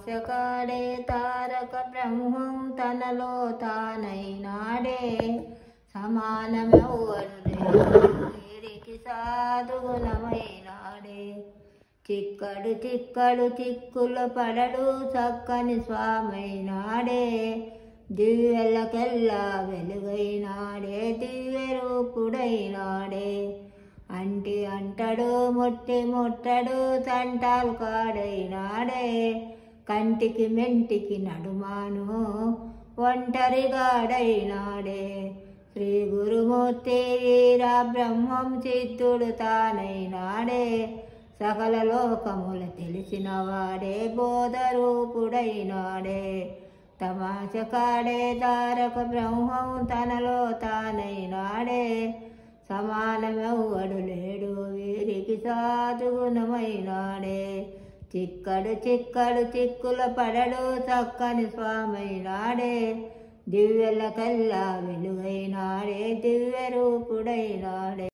తమాషకాడే తారక బ్రహ్మం తనలో తానైనాడే సమానమెవ్వడు వీరికి సాధుగుణమైనాడే చిక్కడు చిక్కడు చిక్కుల పడడు చక్కని స్వామైనాడే దివ్యలకెల్లా వెలుగైనాడే దివ్య రూపుడైనాడే అంటి అంటడు ముట్టి ముట్టడు తంటాలు కాడైనాడే కంటికి మెంటికి నడుమాను ఒంటరిగాడైనాడే శ్రీ గురుమూర్తి వీర బ్రహ్మం సిద్ధుడు తానైనాడే సకల లోకముల తెలిసినవాడే బోధరూపుడైనాడే తమాషకాడే తారక బ్రహ్మం తనలో తానైనాడే సమానమెవ్వడు లేడు వీరికి సాధుగుణమైనాడే చిక్కడు చిక్కడు చిక్కుల పడడు చక్కని స్వామైనాడే దివ్యలకల్లా వెలుగైనాడే దివ్య రూపుడైనాడే